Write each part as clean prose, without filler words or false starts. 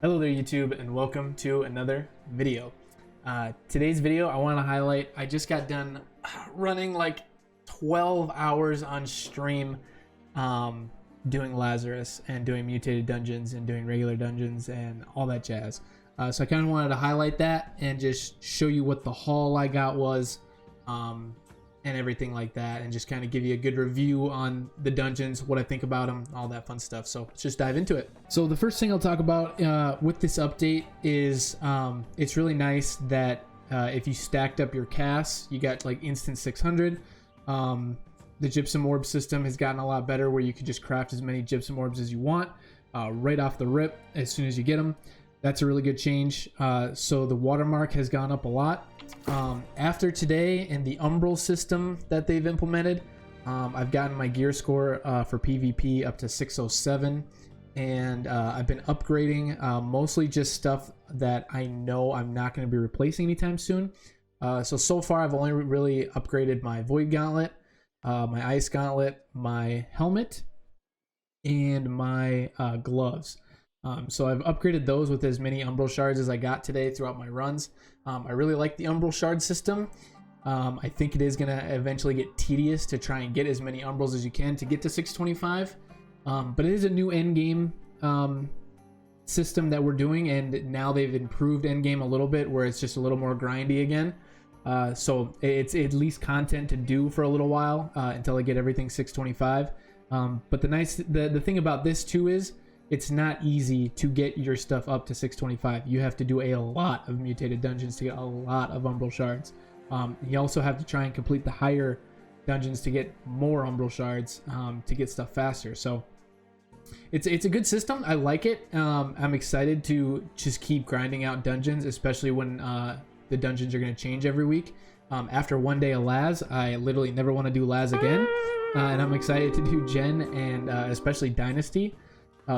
Hello there YouTube and welcome to another video. Today's video I want to highlight, I just got done running like 12 hours on stream doing Lazarus and doing Mutated Dungeons and doing regular dungeons and all that jazz. So I kind of wanted to highlight that and just show you what the haul I got was and everything like that, and just kind of give you a good review on the dungeons, what I think about them, all that fun stuff. So let's just dive into it. So the first thing I'll talk about with this update is it's really nice that if you stacked up your casts, you got like instant 600. The gypsum orb system has gotten a lot better, where you can just craft as many gypsum orbs as you want right off the rip as soon as you get them. That's a really good change. So the watermark has gone up a lot. After today and the Umbral system that they've implemented, I've gotten my gear score for PvP up to 607, and I've been upgrading mostly just stuff that I know I'm not going to be replacing anytime soon. So far I've only really upgraded my Void Gauntlet, my Ice Gauntlet, my helmet, and my gloves. So I've upgraded those with as many Umbral shards as I got today throughout my runs. I really like the Umbral shard system. I think it is going to eventually get tedious to try and get as many Umbrals as you can to get to 625. But it is a new endgame system that we're doing, and now they've improved endgame a little bit, where it's just a little more grindy again. So it's at least content to do for a little while until I get everything 625. But the thing about this too is, it's not easy to get your stuff up to 625. You have to do a lot of Mutated Dungeons to get a lot of Umbral shards. You also have to try and complete the higher dungeons to get more Umbral shards to get stuff faster. So it's a good system. I like it. I'm excited to just keep grinding out dungeons, especially when the dungeons are going to change every week. After one day of Laz, I literally never want to do Laz again. And I'm excited to do Gen and especially Dynasty.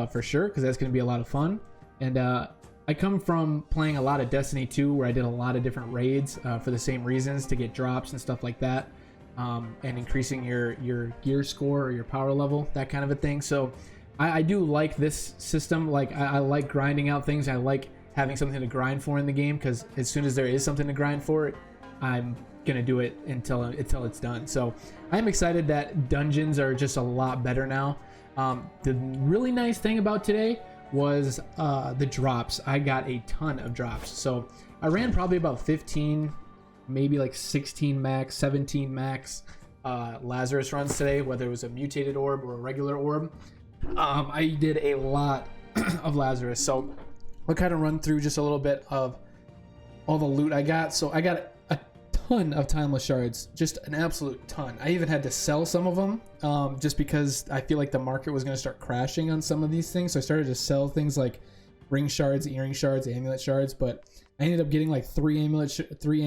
For sure, because that's going to be a lot of fun. And I come from playing a lot of Destiny 2, where I did a lot of different raids for the same reasons, to get drops and stuff like that, and increasing your gear score or your power level, that kind of a thing. So I do like this system. Like I like grinding out things. I like having something to grind for in the game, because as soon as there is something to grind for, I'm gonna do it until it's done. So I'm excited that dungeons are just a lot better now. The really nice thing about today was the drops. I got a ton of drops. So I ran probably about 15, maybe like 16 max, 17 max Lazarus runs today, whether it was a mutated orb or a regular orb. I did a lot of Lazarus. So I'll kind of run through just a little bit of all the loot I got. So I got a ton of timeless shards, just an absolute ton. I even had to sell some of them just because I feel like the market was going to start crashing on some of these things. So I started to sell things like ring shards, earring shards, amulet shards, but I ended up getting like three amulets, three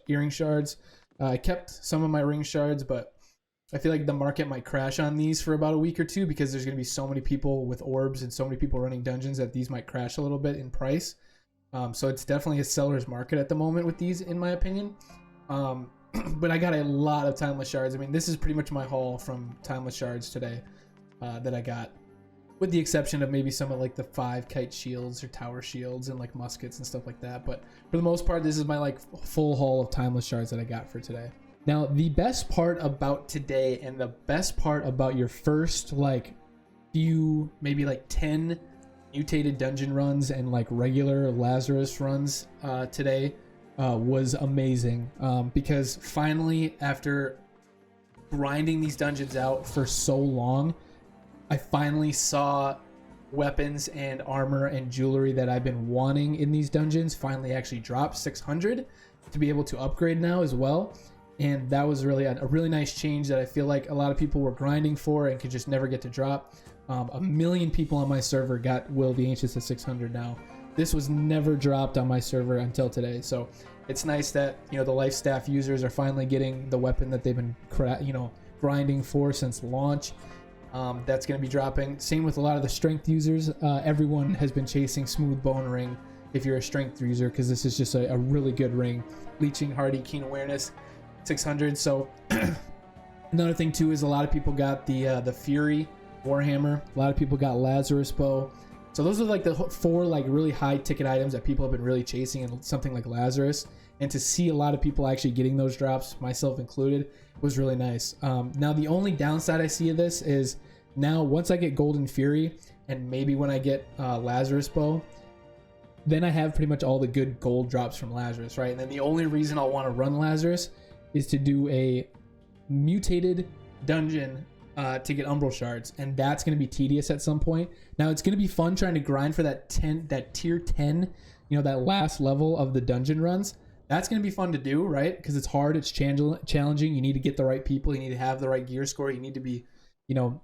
earring shards. I kept some of my ring shards, but I feel like the market might crash on these for about a week or two, because there's going to be so many people with orbs and so many people running dungeons that these might crash a little bit in price. So it's definitely a seller's market at the moment with these, in my opinion. But I got a lot of timeless shards. I mean, this is pretty much my haul from timeless shards today that I got, with the exception of maybe some of like the 5 kite shields or tower shields and like muskets and stuff like that. But for the most part, this is my like full haul of timeless shards that I got for today. Now, the best part about today, and the best part about your first like few, maybe like 10 mutated dungeon runs and like regular Lazarus runs today was amazing, because finally, after grinding these dungeons out for so long, I finally saw weapons and armor and jewelry that I've been wanting in these dungeons finally actually drop 600 to be able to upgrade now as well. And that was really a really nice change that I feel like a lot of people were grinding for and could just never get to drop. 1 million people on my server got Will the Ancients at 600 now. This was never dropped on my server until today. So it's nice that, you know, the life staff users are finally getting the weapon that they've been grinding for since launch. That's going to be dropping. Same with a lot of the strength users. Everyone has been chasing Smooth Bone Ring if you're a strength user, because this is just a really good ring. Leeching, Hardy, Keen Awareness, 600. So another thing too is a lot of people got the Fury Warhammer. A lot of people got Lazarus Bow. So those are like the 4 like really high ticket items that people have been really chasing, and something like Lazarus. And to see a lot of people actually getting those drops, myself included, was really nice. Now the only downside I see of this is, now once I get Golden Fury, and maybe when I get Lazarus Bow, then I have pretty much all the good gold drops from Lazarus, right? And then the only reason I'll want to run Lazarus is to do a Mutated Dungeon to get Umbral shards, and that's going to be tedious at some point. Now it's going to be fun trying to grind for that tier 10, you know, that last level of the dungeon runs. That's going to be fun to do, right? Because it's hard, it's challenging. You need to get the right people, you need to have the right gear score, you need to be, you know,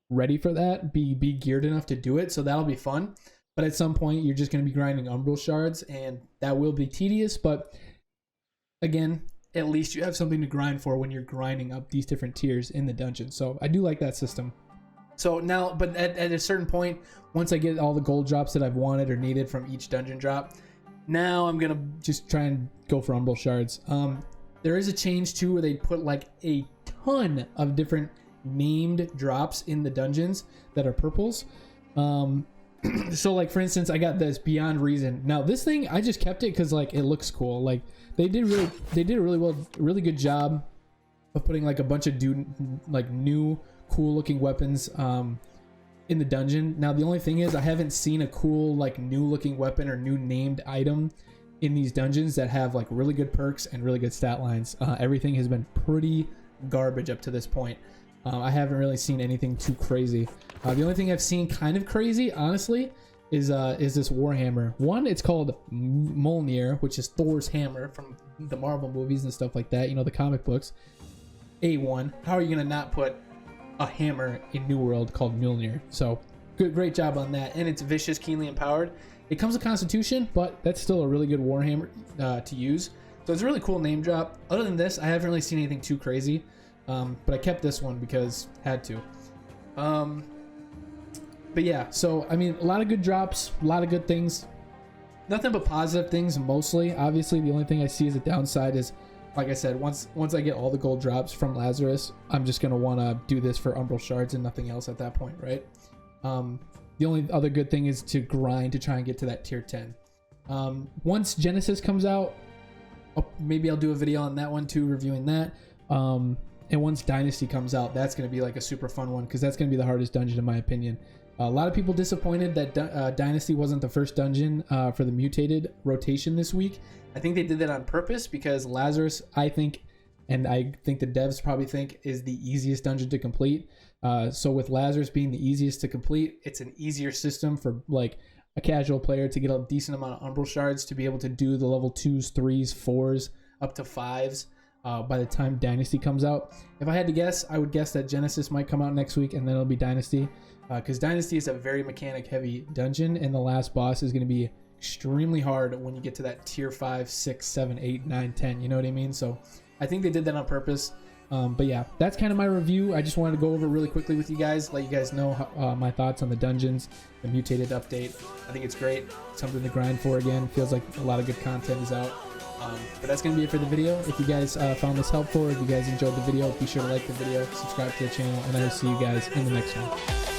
ready for that, be geared enough to do it. So that'll be fun. But at some point you're just going to be grinding Umbral shards, and that will be tedious. But again, at least you have something to grind for when you're grinding up these different tiers in the dungeon. So I do like that system. So now, but at a certain point, once I get all the gold drops that I've wanted or needed from each dungeon drop, now I'm gonna just try and go for Umbral shards. There is a change too where they put like a ton of different named drops in the dungeons that are purples. So like for instance, I got this Beyond Reason. Now this thing, I just kept it because like it looks cool. Like they did a really good job of putting like a bunch of new cool looking weapons in the dungeon. Now the only thing is, I haven't seen a cool like new looking weapon or new named item in these dungeons that have like really good perks and really good stat lines. Everything has been pretty garbage up to this point. I haven't really seen anything too crazy. The only thing I've seen kind of crazy, honestly, is this Warhammer. One, it's called Mjolnir, which is Thor's hammer from the Marvel movies and stuff like that, you know, the comic books. A1. How are you gonna not put a hammer in New World called Mjolnir? So great job on that. And it's vicious, keenly empowered. It comes with Constitution, but that's still a really good Warhammer to use. So it's a really cool name drop. Other than this, I haven't really seen anything too crazy. But I kept this one because had to. But yeah, so I mean, a lot of good drops, a lot of good things, nothing but positive things mostly. Obviously the only thing I see as a downside is, like I said, once I get all the gold drops from Lazarus, I'm just gonna want to do this for Umbral shards and nothing else at that point, right? The only other good thing is to grind to try and get to that tier 10. Once Genesis comes out, maybe I'll do a video on that one too, reviewing that. And once Dynasty comes out, that's going to be like a super fun one, because that's going to be the hardest dungeon in my opinion. A lot of people disappointed that Dynasty wasn't the first dungeon for the Mutated rotation this week. I think they did that on purpose because Lazarus, I think, and I think the devs probably think, is the easiest dungeon to complete. So with Lazarus being the easiest to complete, it's an easier system for like a casual player to get a decent amount of Umbral shards to be able to do the level 2s, 3s, 4s, up to 5s. By the time Dynasty comes out. If I had to guess, I would guess that Genesis might come out next week and then it'll be Dynasty, because Dynasty is a very mechanic heavy dungeon, and the last boss is going to be extremely hard when you get to that tier 5, 6, 7, 8, 9, 10, you know what I mean? So I think they did that on purpose. But yeah, that's kind of my review. I just wanted to go over really quickly with you guys, let you guys know how, my thoughts on the dungeons, the Mutated update. I think it's great, something to grind for again. Feels like a lot of good content is out. But that's going to be it for the video. If you guys found this helpful, if you guys enjoyed the video, be sure to like the video, subscribe to the channel, and I will see you guys in the next one.